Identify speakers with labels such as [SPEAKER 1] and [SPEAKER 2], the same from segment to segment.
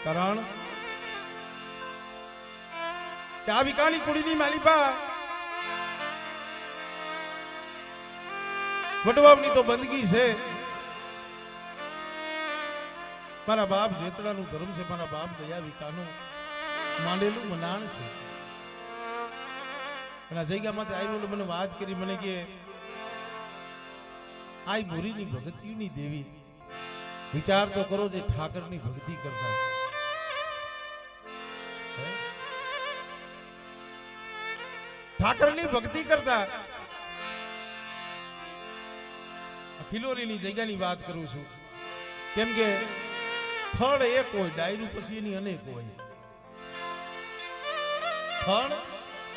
[SPEAKER 1] કારણ કે આ વિકાની કુડીની માલિપા વડવાવની તો બંદગી છે. મારા બાપ જેતડાનું ધર્મ છે, મારા બાપ દયા વિકાનું માંડેલું મનાણ છે. અને આ જગ્યામાંથી આવ્યું મને વાત કરી, મને કે આઈ બોરીની ભગતીની દેવી વિચાર તો કરો જે ઠાકરની ભક્તિ કરતા. ઠાકરની ભક્તિ કરતા ખિલોરીની જગ્યાની વાત કરું છું. કેમ કે થળ એક હોય, ડાયરું પછી એની અનેક હોય.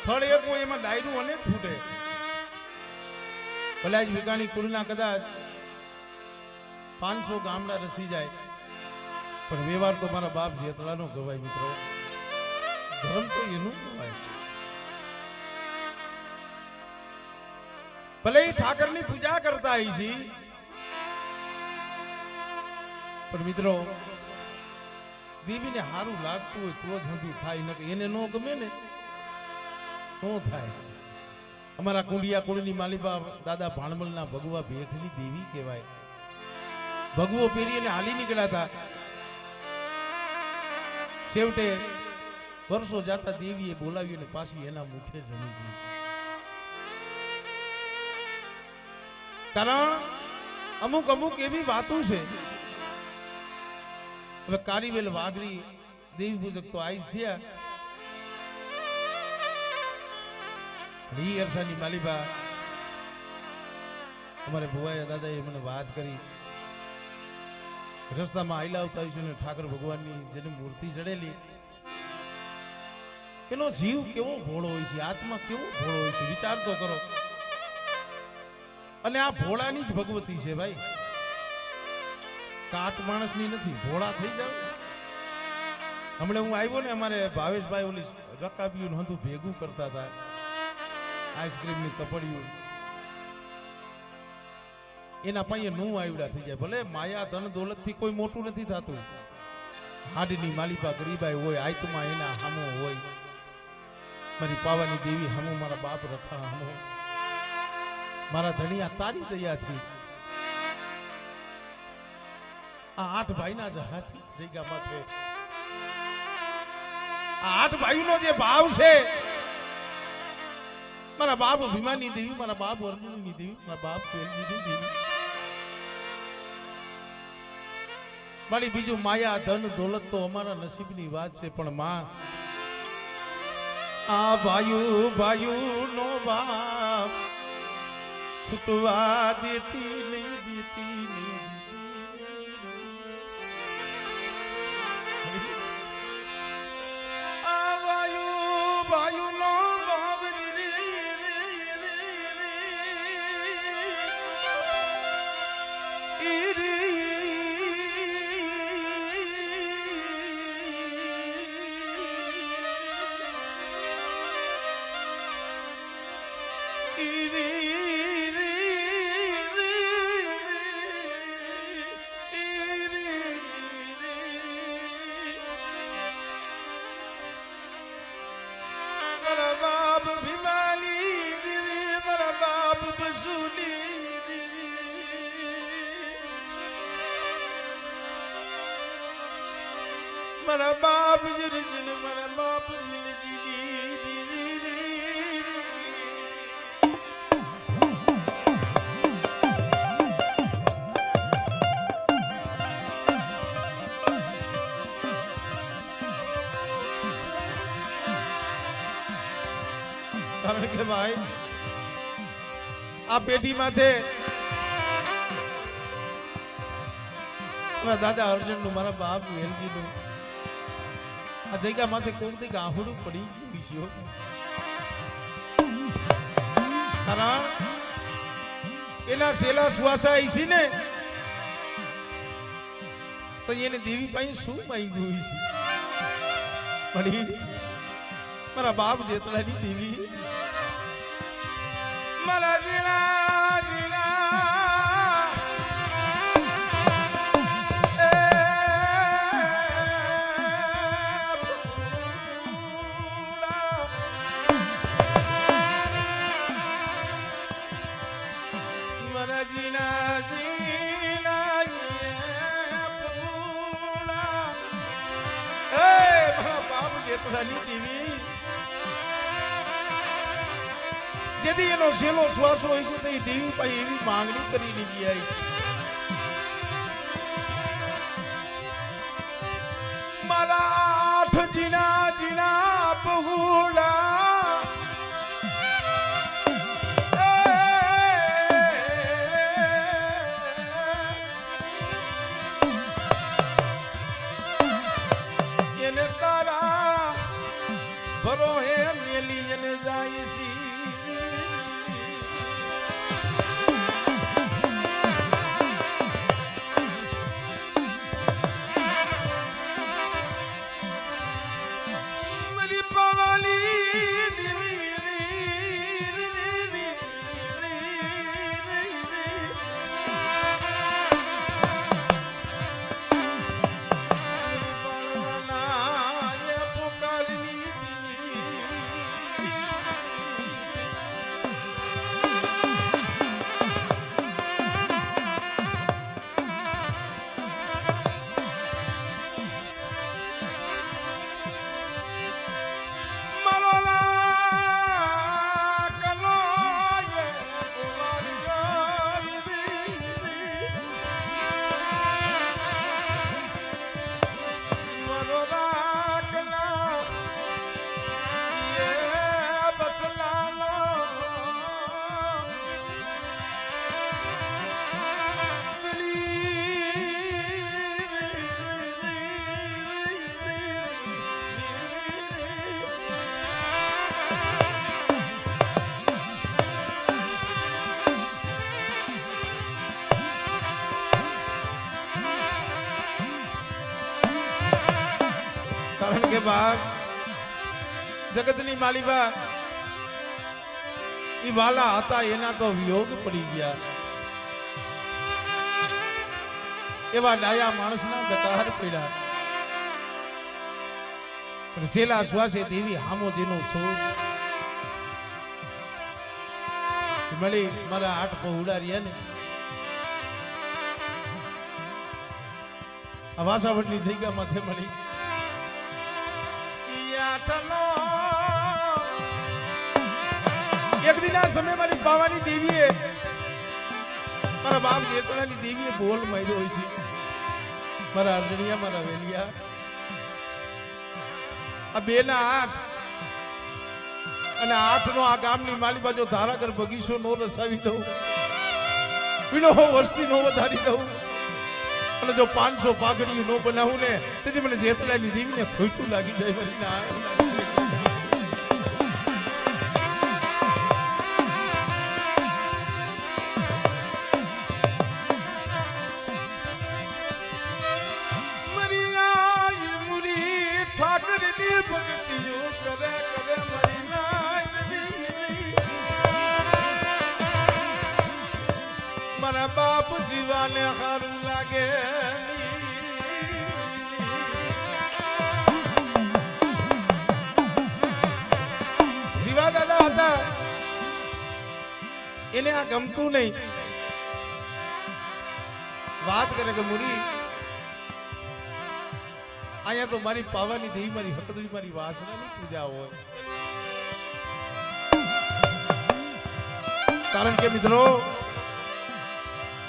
[SPEAKER 1] થળ એક હોય, એમાં ડાયરું અનેક ફૂટે. ભલે જ વિકાની કુળના કદાચ 500 ગામડા રસી જાય, પણ વ્યવહાર તો મારા બાપ જેતળાનો કહેવાય. મિત્રો, ધર્મ તો એનું કહેવાય. ભલે એ ઠાકરની પૂજા કરતા હોય છે, પણ મિત્રો દેવીને સારું લાગતું હોય તો જ હંધું થાય, ન એને ન ગમે ને નો થાય. અમારા કુંડિયા કુળની માલિપા દાદા ભાણમલના ભગવા ભેખની દેવી કહેવાય. ભગવો પહેરી અને હાલી નીકળ્યા હતા. છેવટે વર્ષો જાતા દેવીએ બોલાવી અને પાછી એના મુખે જમી દીધી. કારણ અમુક અમુક એવી વાતો છે. હવે કારીવેલ વાઘરી દેવી પૂજક તો આઈશ થયા. અરસાની માલિબા અમારે ભુવાયા દાદાએ મને વાત કરી, રસ્તામાં આઈલા આવતા હોય છે ને ઠાકર ભગવાનની જેની મૂર્તિ ચડેલી, એનો જીવ કેવો ભોળો હોય છે, આત્મા કેવો ભોળો હોય છે, વિચાર તો કરો. અને આ ભોળાની જ ભગવતી છે ભાઈ, કાટ માણસની નથી. ભોળા થઈ જાવ. હમણાં હું આવ્યો ને, અમારે ભાવેશભાઈ ઓલી રકાબ્યું હતું ભેગું કરતા હતા, આઈસ્ક્રીમની કપડિયું એના પાયે નું આવડા થઈ જાય. ભલે માયા ધન દોલત થી કોઈ મોટું નથી થતું. હાડની માલિપા ગરીબાઈ હોય, આયતમાં એના હામો હોય. મારી પાવાની દેવી હામો, મારા બાપ રખા હામો, મારા ધણિયા તારી દયાથી આ 8 ભાઈના જ હાથી જગ્યા માથે આ 8 ભાઈનો જે ભાવ છે, મારા બાપ ભીમાની દેવી, મારા બાપ અર્જુનની દેવી, મારા બાપ તેલજીની દેવી. મારી બીજું માયા ધન દોલત તો અમારા નસીબની વાત છે, પણ માં આ ભાયુ ભાયુ નો બાપ છૂટવા દેતી નહીં, દેતી નહીં. આ ભાયુ ભાયુ નો બાપ મારા બાપ જરજન, મારા બાપ કારણ કે ભાઈ આ પેઢી માથે દાદા અર્જુન નું, મારા બાપ વેલજી નું આ જગ્યા માથે કોક દી આહુડું પડી ગયું છે. કારણ એના સેલા સુવાસા આઈ ને તો એને દેવી પાસે શું માંગ્યું છે, પણ મારા બાપ જેતલાની દેવી, મારા જીણા જીણા જેતલાની દેવી જેથી એનો છેલ્લો શ્વાસ હોય છે તો એ દેવી પાસે એવી માંગણી કરીને ગયા છે મારા 8 જીના જીના બહુડા ભરો હે મેલી અને જાય છે મારી પાવાલી કારણ કે બાપ જગતની માલિબા ઈ વાલા હતા એના તો વિયોગ પડી ગયા એવા ડાયા માણસના દકાહાર પડ્યા પણ છેલ્લા શ્વાસે દેવી હામો જેનો સોચ મળી મારા 8 પહોળા રહ્યા ને આ વાસાવડની જગ્યા માથે મળી એક દિન આ સમય મારી પાવાની દેવીએ મારા બાપ જેતલાની દેવીએ બોલ માર્યો હોય છે મારા અરજણિયા મારા વેલિયા આ 2 ના 8 અને 8 નો આ ગામની માલી બાજુ ધારાગર બગીચો નો રસાવી દઉં પીડો વસ્તી નો વધારી દઉં અને જો 500 પાઘડીયું નો બનાવું ને તેથી મને જેતલાની દેવીને ખોટું લાગી જાય મારી ના મારા બાપ જીવાને હારું લાગે જીવા દાદા હતા એને આ ગમતું નહીં વાત કરે કે મુરી અહીંયા તો મારી પાવાની દેવી મારી હકદરી મારી વાસનાની પૂજા હોય કારણ કે મિત્રો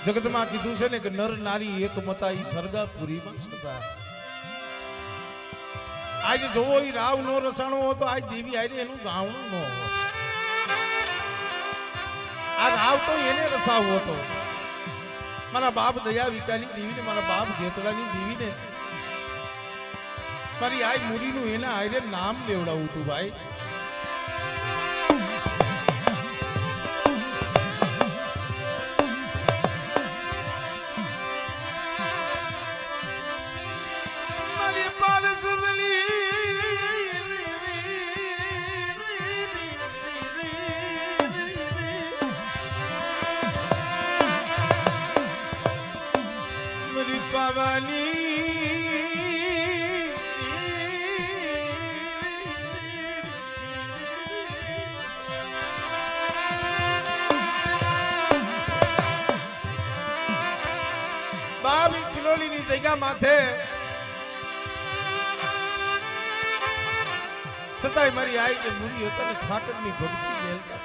[SPEAKER 1] જગતમાં કીધું છે ને કે નર નારી એક મતા ઈ સરગાપુરીમાં સતા આજ જોવો ઈ રાવ નો રસાણો હતો આજ દેવી આઈને એનું ગાવણું ન હોત આ રાવ તો એને રસાવો હતો મારા બાપ દયા વિકાની દેવીને મારા બાપ જેતળાની દેવીને મારી આઈ મુરીનું એના આઈને નામ લેવડાવું તું ભાઈ જગ્યા માથે છતાંય મારી આઈ જે મુરી હતા ને ઠાકરની ભક્તિ મેલતા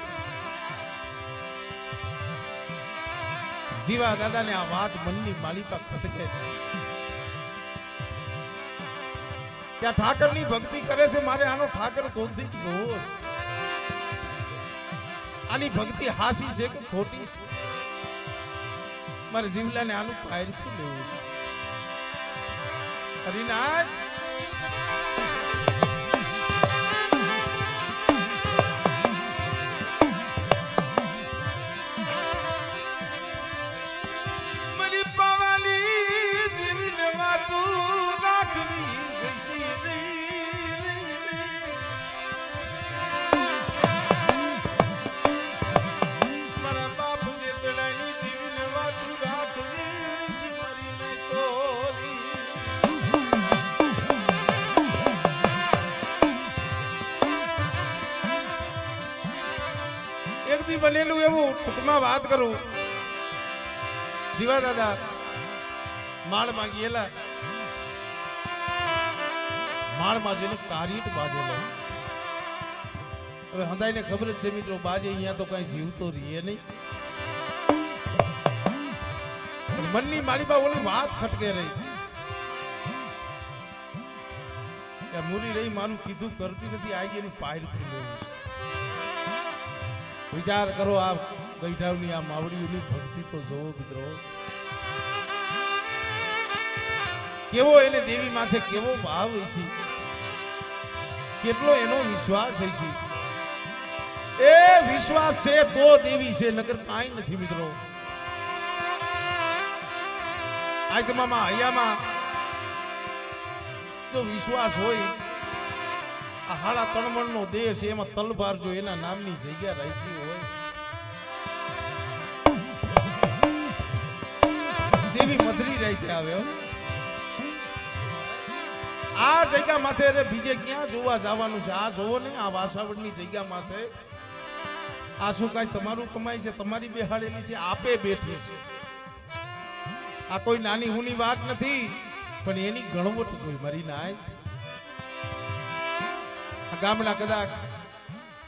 [SPEAKER 1] જીવા દાદાને આ વાત મનની માલિપા ખટકે ત્યાં ઠાકરની ભક્તિ કરે છે મારે આનો ઠાકર કોકથી જોવો છે આની ભક્તિ હાસી છે કે ખોટી છે મારે જીવલાને આનું પાયરથી લેવું છે હરિનાથ બનેલું એવું ટૂંકમાં વાત કરું જીવા દાદા માળમાં ગયેલા માળમાં જઈને કારીટ બાજેલો હવે હંધાઈને ખબર જ છે મિત્રો બાજે અહીંયા તો કઈ જીવતો રહીએ નહીં મનની મારી પાસે ઓલી વાત ખટકે રહી કે મુરી રહી મારું કીધું કરતી નથી આ એનું પાયર લેવું છે વિચાર કરો આ ગઈઢાવની આ માવડીઓની ભક્તિ તો જોવો મિત્રો કેવો એને દેવી માથે કેવો ભાવ છે કેટલો એનો વિશ્વાસ છે એ વિશ્વાસ છે તો દેવી છે નકર કાંઈ નથી મિત્રો આજ તમામાં હૈયામાં જો વિશ્વાસ હોય આ હાડા તણમણનો દેશ એમાં તલવાર જો એના નામની જગ્યા રાખી હોય દેવી મધરી રાઈતે આવે આ જગ્યા માથે બીજે ક્યાં જોવા જવાનું છે આ જોવો ને આ વાસાવડની જગ્યા માથે આ શું કાંઈ તમારું કમાય છે તમારી બેહાડેલી છે આપે બેઠી છે આ કોઈ નાની હુની વાત નથી પણ એની ગણવટ જોઈ મારી નાય ગામડા કદાચ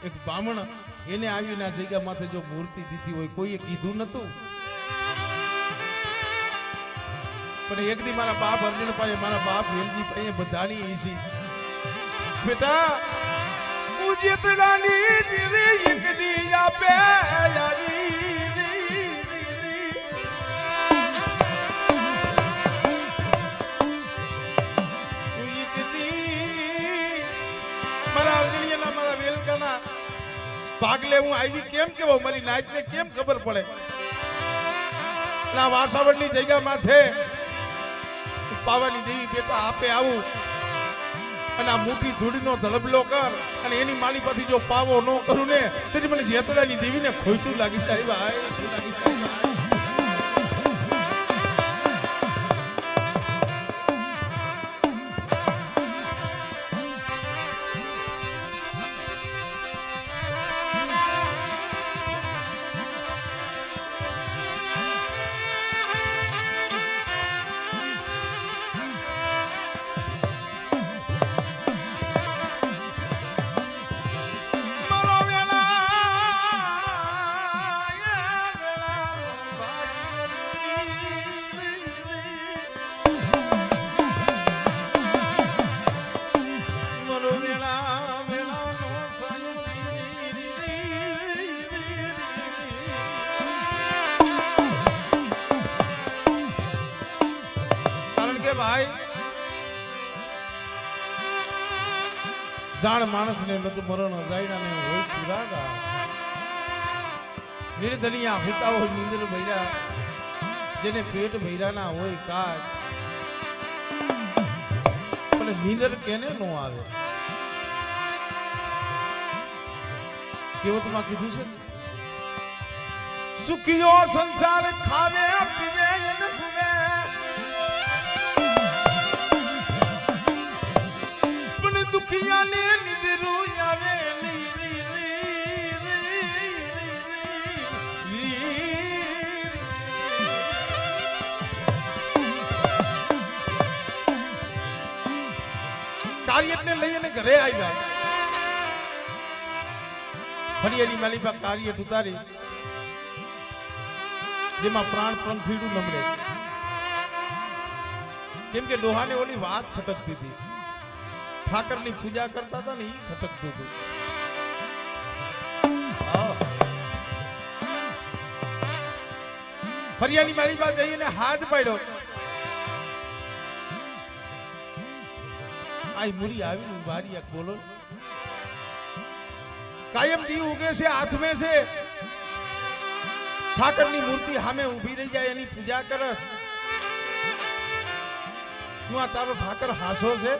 [SPEAKER 1] એક બામણ એને આવીને જગ્યા માથે જો મૂર્તિ દીધી હોય કોઈએ કીધું નતું પણ એક દી મારા બાપ અર્જુન પાસે મારા બાપ વેલજી પાસે બધાની ઈસી બેટા ઉજેતડાની દેવી એક દી આપે આવી ભાગ લે હું આવી કેમ કેવો મારી નાચને કેમ ખબર પડે ના વાસાવડની જગ્યા માથે પાવાની દેવી બેટા આપે આવું અને આ મોટી ધૂળીનો ધડબલો કર અને એની માલી પાથી જો પાવો ન કરું ને તેથી મને જેતડાની દેવીને ખોઈતું લાગી જાય ભાઈ લાગી જાય ભાઈ જાણ માણસ ને નતું મરણ જાયડા ને હોય પુરાગા નિર્ધનિયા હોતા હોય નિંદર ભૈરા જેને પેટ ભૈરા ના હોય કાજ પણ નિંદર કેને નો આવે કેવતમાં કીધું છે સુખિયો સંસાર ખાવે પીવે ન ઘૂમે દુખિયાને નિદરું આવે કાર્યને લઈને ઘરે આવ્યા ફળિયાની માલિપા કાર્ય ઉતારી જેમાં પ્રાણ પંખીડું નમળે કેમ કે ડોહાને ઓલી વાત ખટકતી હતી ઠાકરની પૂજા કરતા હતા ને એ ખટકતું હતું ફરિયાની મારી પાસે જઈને હાથ પાડ્યો આઈ મુરી આવીને વારી એક બોલો કાયમ દી ઉગે છે હાથ મે છે ઠાકરની મૂર્તિ સામે ઊભી રહી જાય એની પૂજા કરસ શું આ તારો ઠાકર હાસો છે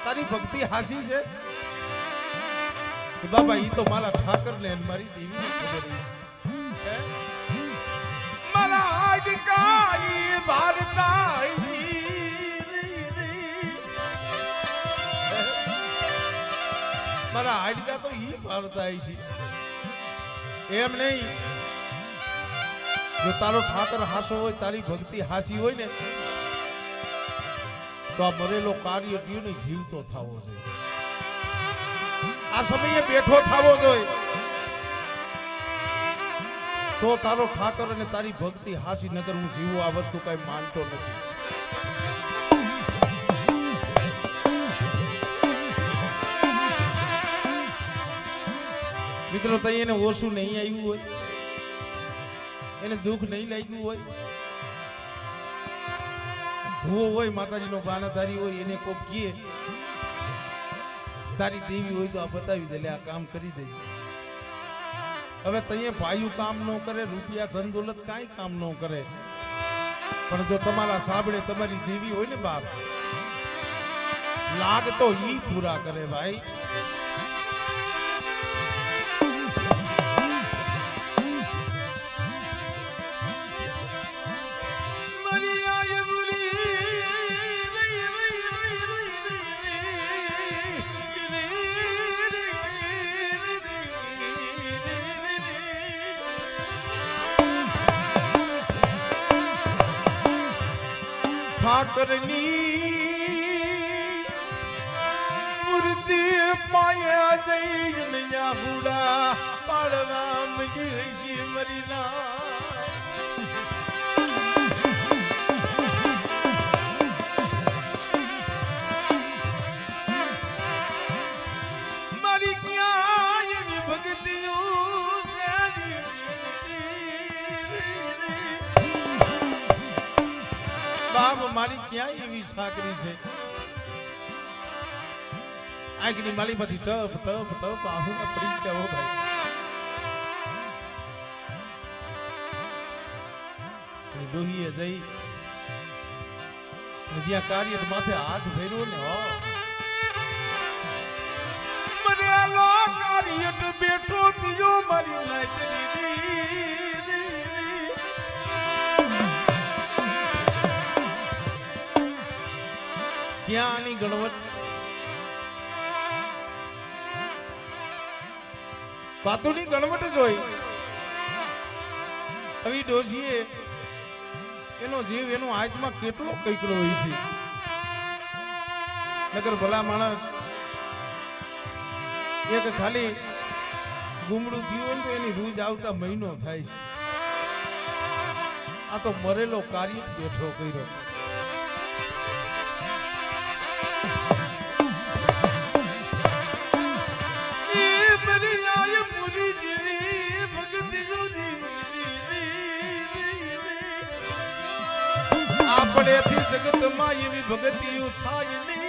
[SPEAKER 1] તારી ભક્તિ હાસી છે બાબા ઈ તો મારા ઠાકર ને મારી દેવીને ખબર છે મારા આડકાઈ ભારતાઈ મારા હાડકા તો ઈ ભારતાઈ છે એમ નહીં જો તારો ઠાકર હાસો હોય તારી ભક્તિ હાસી હોય ને તો આ મરેલો કાર્ય કયું ને જીવતો થવો જોઈએ આ સમયે બેઠો થવો જોઈએ તો તારો ઠાકર અને તારી ભક્તિ હાસી નગર હું જીવું આ વસ્તુ કઈ માનતો નથી મિત્રો તઈ એને ઓછું નહીં આવ્યું હોય એને દુઃખ નહીં લાગ્યું હોય ભૂવો હોય માતાજીનો બાનાધારી હોય એને કોક કહે તારી દેવી હોય તો આ બતાવી દે આ કામ કરી દે હવે તઈએ ભાઈયું કામ ન કરે રૂપિયા ધન દોલત કાંઈ કામ ન કરે પણ જો તમારા સાંભળે તમારી દેવી હોય ને બાપ લાગ તો ઈ પૂરા કરે ભાઈ ઠાકરની મૂર્તિ પાયા જઈને હુડા પાડવા મળી મરીના મારી ક્યાં એવી ભક્તિઓ બાપ મારી ક્યાં એવી સાકરી છે આંખની માલી માંથી ટપ ટપ ટપ આહુને પડી ગયા ભાઈ ડોહીએ જઈ જ્યાં કાર્ય માથે હાથ ફેર્યો ને મને આલો કાર્ય બેઠો દિયો મારી લાઈતરી ક્યાંની ગણવટ વાતોની ગણવટ જોઈ હવે ડોશીએ એનો જીવ એનો હાથમાં કેટલો કઈકડો હોય છે નગર ભલા માણસ એક ખાલી ગુમડું થયું તો એની રૂજ આવતા મહિનો થાય છે આ તો મરેલો કાર્ય બેઠો કર્યો આપણેથી જગતમાં એવી ભગતિઓ થાય નહીં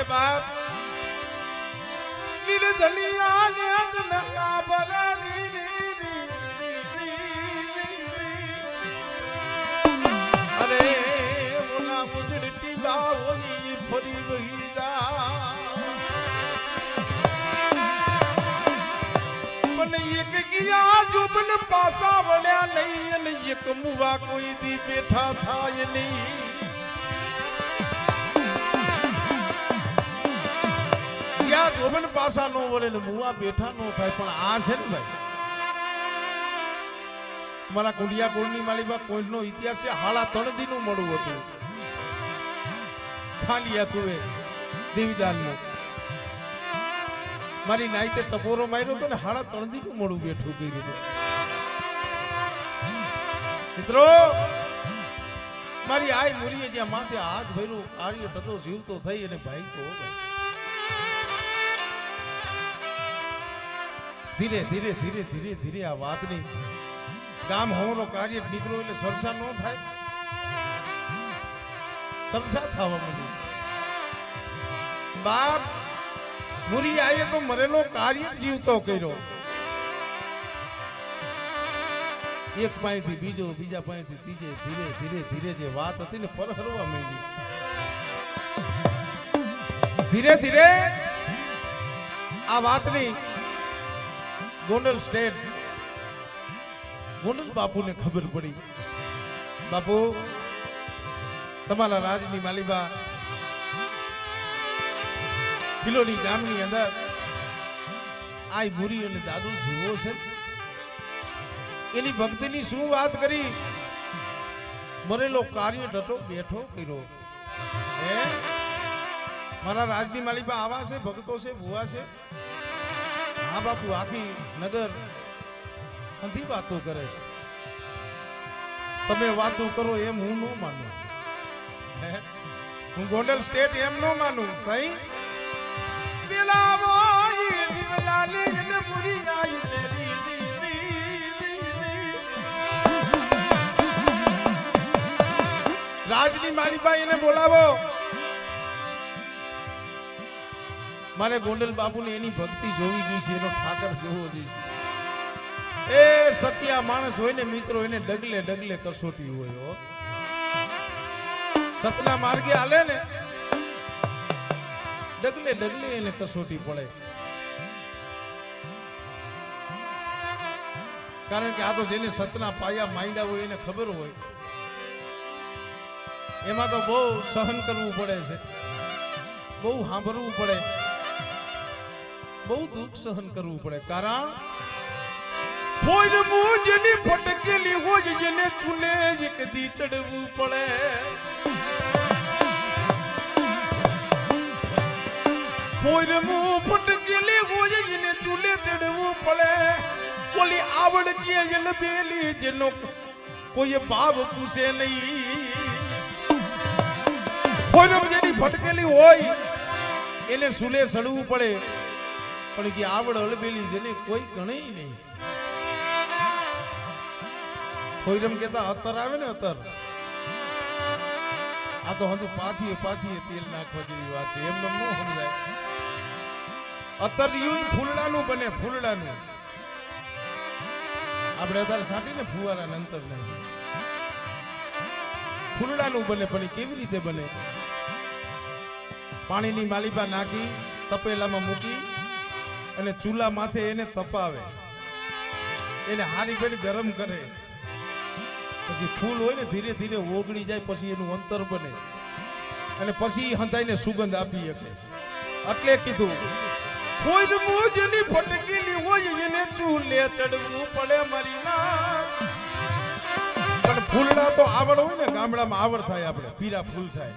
[SPEAKER 1] બાપ નીલ દલિયા ને નકા બલાની અરે ઓલા મુજડતી બાવની ફરી વહી જા કિયા જોબન પાસા વળ્યા નહીં અને એક મુવા કોઈ દી બેઠા થાય નહીં જ્યાં જોબન પાસા નો વળે ને મુવા બેઠા નો થાય પણ આ છે ને ભાઈ મારા કુંડિયા કુળની માલીબા કોઈનો ઇતિહાસ છે હાળા 3 દીનું મળું હતું ખાલી હતું એ દેવીદાનનું મારી નાઈતે ટપોરો માર્યો તો ને હાળા 3 દીનું મળું બેઠું કર્યું હતું મિત્રો મારી આય મુરીએ જ્યાં માથે હાથ ભર્યું કાર્ય ટતો જીવતો થઈ અને ભાઈ તો ધીરે ધીરે ધીરે ધીરે ધીરે આ વાતની ગામ હોરો કાર્ય નીકળો એટલે સરસા ન થાય સરસા થવા માંડી બાપ મુરી આયે તો મરેલો કાર્ય જીવતો કર્યો એક પાણીથી બીજો બીજા પાણીથી ત્રીજે ધીરે ધીરે ધીરે જે વાત હતી ને પરહરવા માંડી ધીરે ધીરે આ વાતની ગોંડલ સ્ટેટ ગોંડલ બાપુને ખબર પડી બાપુ તમારા રાજની માલીબા કિલોની ગામની અંદર આઈ મુરી અને દાદુ જીવો છે એની ભક્તિની શું વાત કરી મરેલો કાર્ય ડટો બેઠો કર્યો હે મારા રાજની માલીબા આવા છે ભક્તો છે ભુવા છે હા બાપુ આખી નગર અંધી વાતો કરે છે તમે વાતો કરો એમ હું ન માનું હું ગોંડલ સ્ટેટ એમ ન માનું ભાઈ રાજની માલીબાઈ એને બોલાવો મારે ગોંડલ બાપુને એની ભક્તિ જોવી જોઈશે એનો ઠાકર જોવો જોઈશે એ સત્યા માણસ હોય ને મિત્રો એને ડગલે ડગલે કસોટી હોય હો સતના માર્ગે હાલે ને ડગલે ડગલે એને કસોટી પડે કારણ કે આ તો જેને સતના પાયા માંડ્યા હોય એને ખબર હોય એમાં તો બહુ સહન કરવું પડે છે બહુ સાંભળવું પડે બહુ દુઃખ સહન કરવું પડે કારણ કોઈ જેની ફટકેલી હોય જેને ચૂલે એક દી ચડવું પડે કોઈ ફટકેલી હોય એને ચૂલે ચડવું પડે ઓલી આવડ કે બેલી જેનો કોઈ ભાવ પૂછે નહીં કોઈ જેની ફટકેલી હોય એને ચૂલે ચડવું પડે પણ કે આવડ અળબેલી જેને કોઈ ગણે નહીં કોઈરમ કેતા અત્તર આવે ને અત્તર આ તો હજુ પાથીએ પાથીએ તેલ નાખવા જેવી વાત છે એમ ન સમજાય અત્તર યુ ફૂલડાનું બને ફૂલડાનું આપણે અત્યારે સાટીને ફુવારા અંતર નહીં ફૂલડાનું બને પણ કેવી રીતે બને પાણીની માલીબા નાખી તપેલામાં મૂકી અને ચૂલા માથે એને તપાવે એને હારી પેલી ગરમ કરે પછી ફૂલ હોય ને ધીરે ધીરે ઓગળી જાય પછી એનું અંતર બને અને પછી હંતાઈને સુગંધ આપી શકે એટલે કીધું કોઈ મોજની ફટકેલી હોય એને ચૂલે ચડવું પડે મારી ના પણ ફૂલડા તો આવડ હોય ને ગામડામાં આવડ થાય આપણે પીરા ફૂલ થાય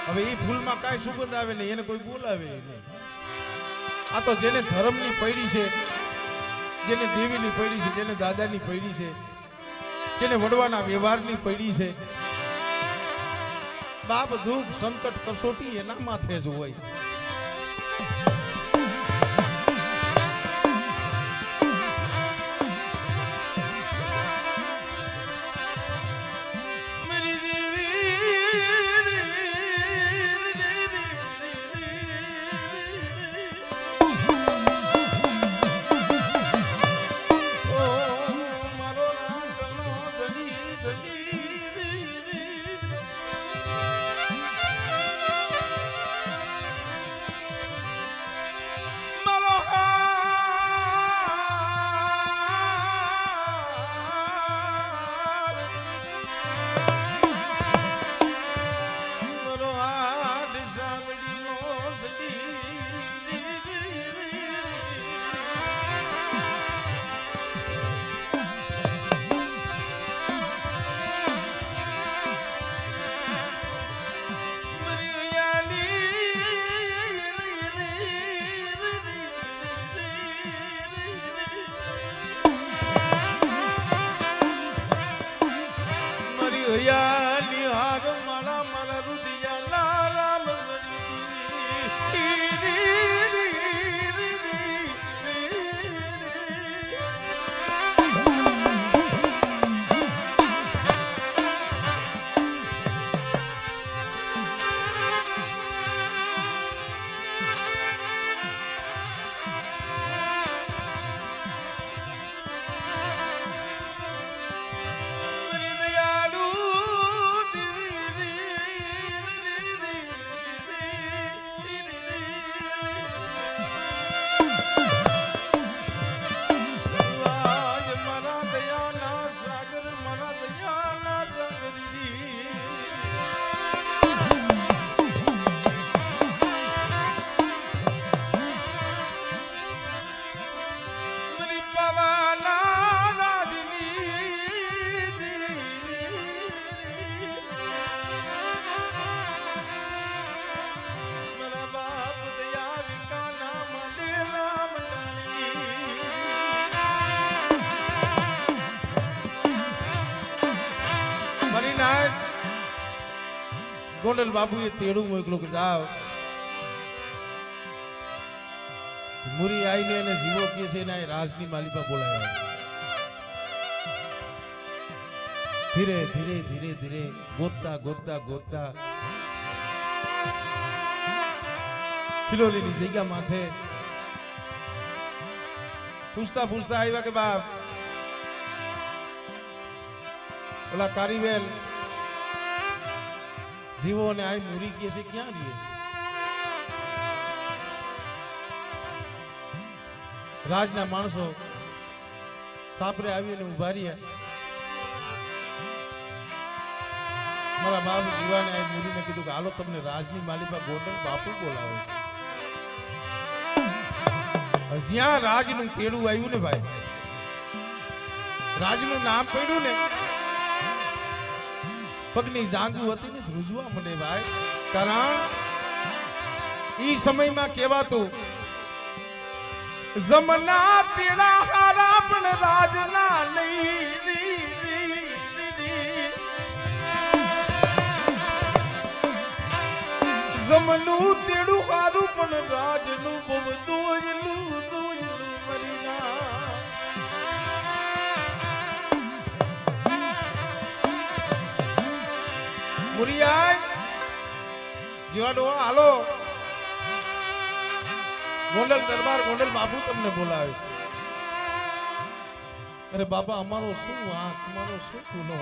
[SPEAKER 1] હવે એ ફૂલમાં કાંઈ સુગંધ આવે નહીં એને કોઈ બોલાવે નહીં આ તો જેને ધર્મની પૈડી છે જેને દેવીની પૈડી છે જેને દાદાની પૈડી છે જેને વડવાના વ્યવહારની પૈડી છે બાપ દુઃખ સંકટ કસોટી એના માથે જ હોય આ ગોંડલ બાપુએ તેડું મોકલું કે જાઓ મુરી આવીને એને જીવો કે છે એને રાજની માલિકા બોલાવ્યા ધીરે ધીરે ધીરે ધીરે ગોતતા ગોતતા ગોતતા ખિલોલીની જગ્યા માથે પૂછતા પૂછતા આવ્યા કે બાપ ઓલા કારીવેલ જીવો અને આ મુરી કે છે ક્યાં રહીએ છે રાજના માણસો સાપરે આવીને ઉભા રહ્યા મારા બાપ જીવાને આ મુરીને કીધું કે હાલો તમને રાજની માલિકા ગોંડલ બાપુ બોલાવે છે જ્યાં રાજનું તેડું આવ્યું ને ભાઈ રાજનું નામ પડ્યું ને પગની જાંગુ હતી ને ધ્રુજવા મને ભાઈ કારણ ઈ સમયમાં કહેવાતું જમના તેડા હારા પણ રાજના નહીં જમનું તેડું હારું પણ રાજનું બહુ દોયલું મરીના મુરિયાય જીવાડો હાલો ગોંડલ દરબાર ગોંડલ બાપુ તમને બોલાવે છે અરે બાપા અમારો શું વાંક અમારો શું ગુનો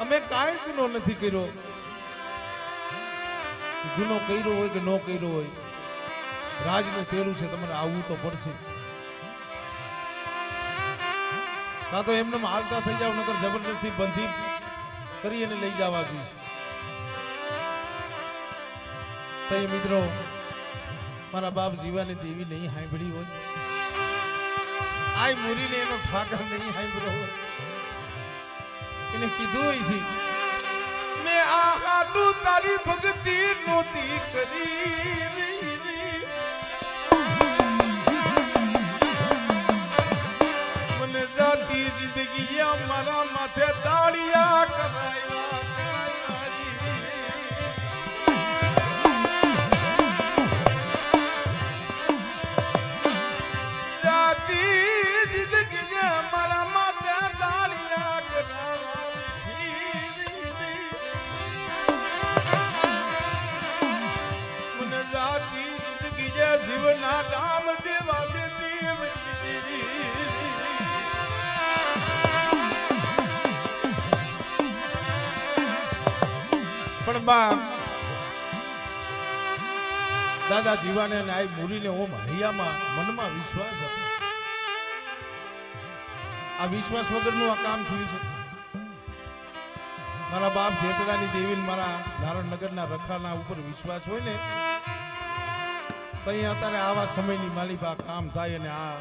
[SPEAKER 1] અમે કાંઈ ગુનો નથી કર્યો ગુનો કર્યો હોય કે ન કર્યો હોય રાજનું તેડું છે તમારે આવવું તો પડશે કાં તો એમને હાલતા થઈ જાવ નકર જબરદસ્તી બંધી કરી અને લઈ જવા જોઈએ તો એ મિત્રો મારા બાપ જીવાની દેવી નહીં સાંભળી હોય આ મુરીને એનો ઠાકર નહીં સાંભળ્યો હોય એને કીધું હોય છે મેં આ હાટું તારી ભક્તિ નોતી કરી મને જાતી જિંદગી મારા માથે તાળિયા કરાવ્યા જીવના રામ દેવા પણ બા દાદા જીવાને અને આ મુરીને ઓમ હૈયામાં મનમાં વિશ્વાસ હતો આ વિશ્વાસ વગરનું આ કામ થયું છે મારા બાપ જેતડાની દેવીને મારા નારણનગરના રખાના ઉપર વિશ્વાસ હોય ને અત્યારે આવા સમયની માલિકા કામ થાય અને આ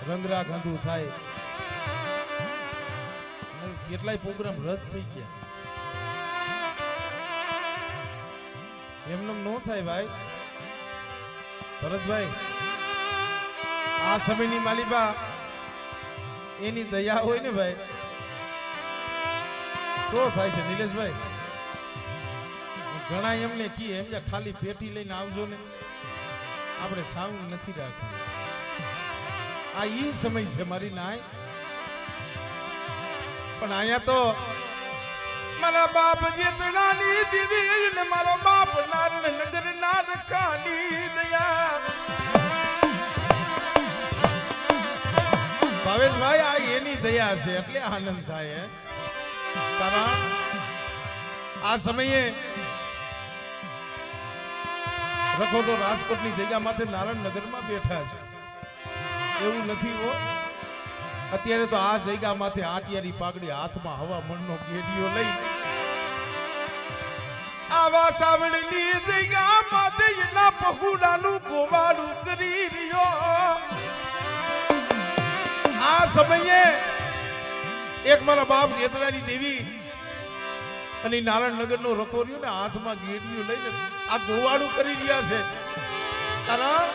[SPEAKER 1] રંગરા ગાંધું થાય કેટલાય પ્રોગ્રામ રદ થઈ ગયા એમને ન થાય ભાઈ ભરતભાઈ આ સમયની માલિકા એની દયા હોય ને ભાઈ તો થાય છે નિલેશભાઈ ઘણા એમને કી એમ ખાલી પેટી લઈને આવજો ને આપણે સાઉન્ડ નથી રાખવું આ ઈ સમય છે મારી નાય પણ અહીંયા તો મારા બાપ જેતડાની દીવી ને મારો બાપ નારણનગર ના રખાની દયા ભાવેશભાઈ આ એની દયા છે એટલે આનંદ થાય કારણ આ સમયે રખો તો રાજકોટની જગ્યા માથે નારણનગરમાં બેઠા છે એવું નથી હો અત્યારે તો આ જગ્યા માથે આટિયારી પાઘડી હાથમાં હવા મણનો કેડીઓ લઈ આવા સાવણની જગ્યા માથે એના પહુડાનું ગોવાળું કરી રહ્યો આ સમયે એક મારા બાપ જેતડાની દેવી અને નારાયણનગરનો રખોરિયો ને હાથમાં ગેડીઓ લઈને આ ગોવાળું કરી રહ્યા છે કારણ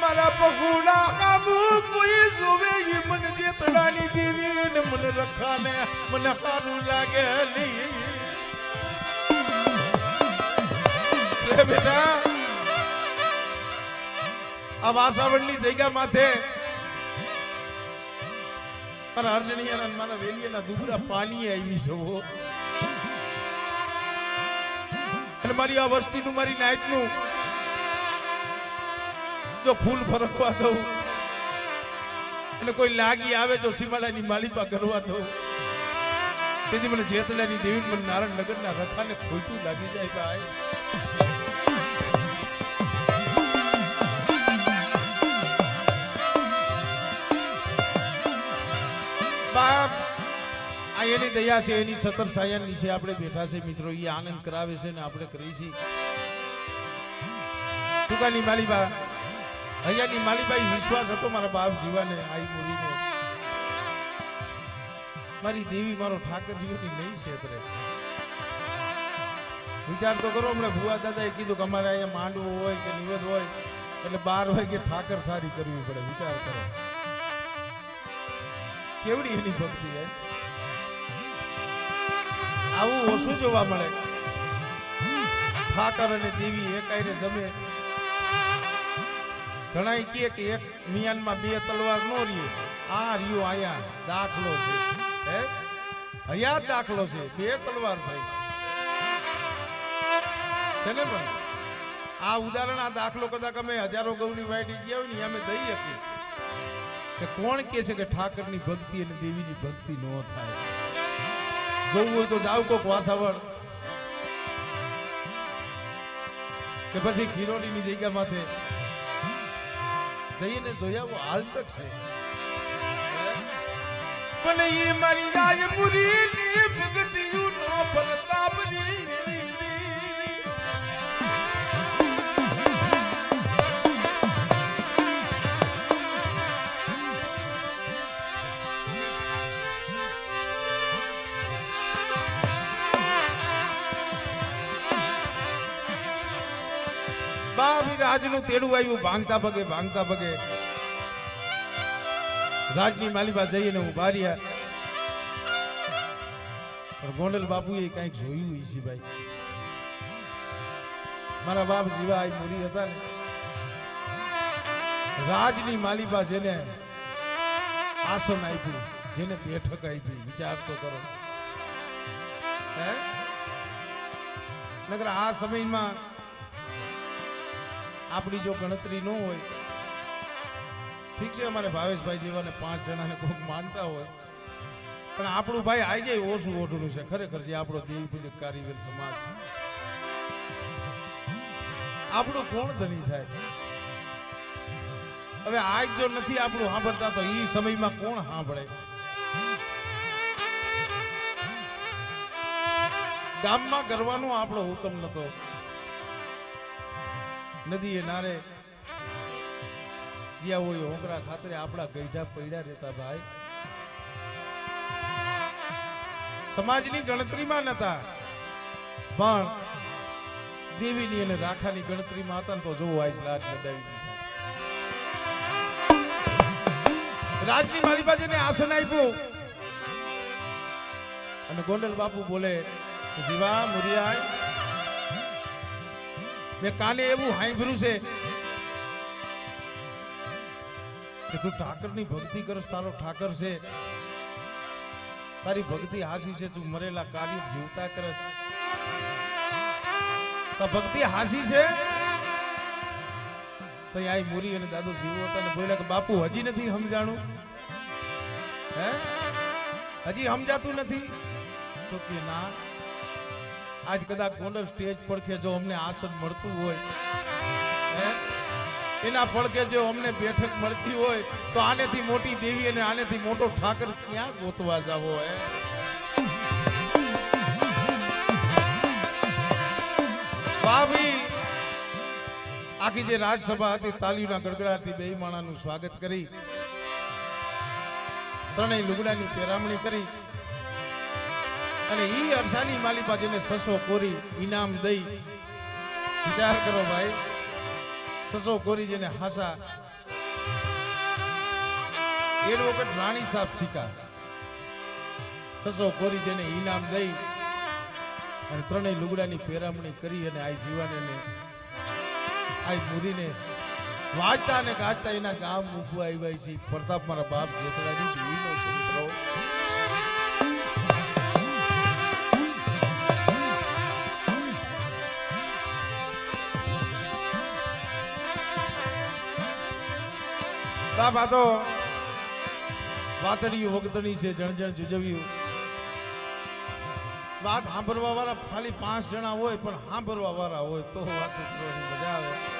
[SPEAKER 1] મારા પગુડા કાબુ કોઈ જોવે ઈ મન જેતડાની દેવી ને મને રખાને મને સારું લાગે નહીં રે બેટા આ વાસાવડની જગ્યા માથે મારા અર્જણિયાના મારા વેલિયાના દુબરા પાણી આવી છો અને મારી આ વસ્તીનું મારી નાયતનું જો ફૂલ ફરકવા દઉં અને કોઈ લાગી આવે તો સીમાડાની માલિપા કરવા દઉં તેથી મને જેતડાની દેવી મને નારાયણ નગરના રખાને ખોટું લાગી જાય ભાઈ બાપ આ એની દયા છે એની સતર સાયન નીચે આપણે બેઠા છે મિત્રો એ આનંદ કરાવે છે ને આપણે કરી છીએ ટૂંકાની માલિબા અહીંયાની માલિબાઈ વિશ્વાસ હતો મારા બાપ જીવાને આઈ મુરીને મારી દેવી મારો ઠાકર જીવની નહીં છેતરે વિચાર તો કરો હમણાં ભુવા દાદાએ કીધું કે અમારે અહીંયા માંડવું હોય કે નિવેદ હોય એટલે 12 વાગે ઠાકર થારી કરવી પડે વિચાર કરો કેવડી એની ભક્તિ હે આવું ઓછું જોવા મળે ઠાકર અને દેવી એકાઈને જમે ઘણા કહે કે એક મિયાનમાં 2 તલવાર નો રીએ આ રીયો આયા દાખલો છે હે અહીંયા દાખલો છે 2 તલવાર થઈ છે ને પણ આ ઉદાહરણ આ દાખલો કદાચ અમે હજારો ગૌની વાયડી ગયા હોય ને અમે દઈ શકીએ કે કોણ કહે છે કે ઠાકરની ભક્તિ અને દેવીની ભક્તિ ન થાય જોવું હોય તો જાવ કોક વાસાવડ કે પછી ખીરોડીની જગ્યા માથે જઈને જોયા હાલ તક છે પણ એ મારી રાજપુરીની ભક્તિયું નો પ્રતાપની બાવી રાજનું તેડું આવ્યું ભાંગતા પગે રાજની માલિબા જઈને ઉભા રહ્યા પણ ગોંડલ બાપુએ કંઈક જોયું છે ભાઈ મારા બાપ જીવા આ મૂરી હતા ને રાજની માલિબા જેને આસન આપ્યું જેને બેઠક આપી વિચાર તો કરો હે નકર આ સમયમાં આપણી જો ગણતરી ન હોય ઠીક છે અમારે ભાવેશભાઈ જેવાને 5 જણાને કોઈક માનતા હોય પણ આપણું ભાઈ આઈ જાય ઓછું ઓઢું છે ખરેખર જે આપણો દેવી પૂજક કારીગર સમાજ છે આપણું કોણ ધણી થાય હવે આજ જો નથી આપણું સાંભળતા તો એ સમયમાં કોણ સાંભળે ગામમાં ગરવાનો આપણો હુકમ નતો નદીએ નારે જ્યાં હોય હોંગરા ખાતરે આપણા ગઈઢા પડ્યા રહેતા ભાઈ સમાજની ગણતરીમાં નતા પણ દેવીની અને રાખાની ગણતરીમાં હતા તો જોવો આજ લાટ લડાવી દીધા રાજની મારી બાજુને આસન આપ્યું અને ગોંડલ બાપુ બોલે જીવા મુરિયા મેં કાલે એવું સાંભળ્યું છે કે તું ઠાકરની ભક્તિ કરસ તારો ઠાકર છે તારી ભક્તિ હાસી છે તું મરેલા કાર્ય જીવતા કરસ તો ભક્તિ હાસી છે તો આ મુરી અને દાદુ જીવો હતા ને બોલ્યા કે બાપુ હજી નથી સમજાણું હે હજી સમજાતું નથી તો કે ના આજ કદાચ ગોંડલ સ્ટેજ પડખે જો અમને આસન મળતું હોય એના પડખે જો અમને બેઠક મળતી હોય તો આનેથી મોટી દેવી અને આનેથી મોટો ઠાકર ક્યાં ગોતવા જાવો હે ભાભી આખી જે રાજસભા હતી તાલીના ગડગડાટથી બે માણાનું સ્વાગત કરી ત્રણેય લુગડાની પહેરામણી કરી અને ઈ અરસાની માલિપા જેને સસો કોરી ઇનામ દઈ વિચાર કરો ભાઈ સસો કોરી જેને હાસા એ વખત રાણી સાહેબ શીખા સસો કોરી જેને ઇનામ દઈ અને ત્રણેય લુગડાની પેરામણી કરી અને આ જીવાને આ મુરીને વાંચતા અને ગાજતા એના ગામ મૂકવા આવ્યા છે પ્રતાપ મારા બાપ જેતરાની દેવીનો છે મિત્રો. બાપ આ તો વાતડિયું વખતણી છે જણ જણ જુજવ્યું. વાત સાંભળવા વાળા ખાલી 5 જણા હોય પણ સાંભળવા વાળા હોય તો વાત કરવાની મજા આવે.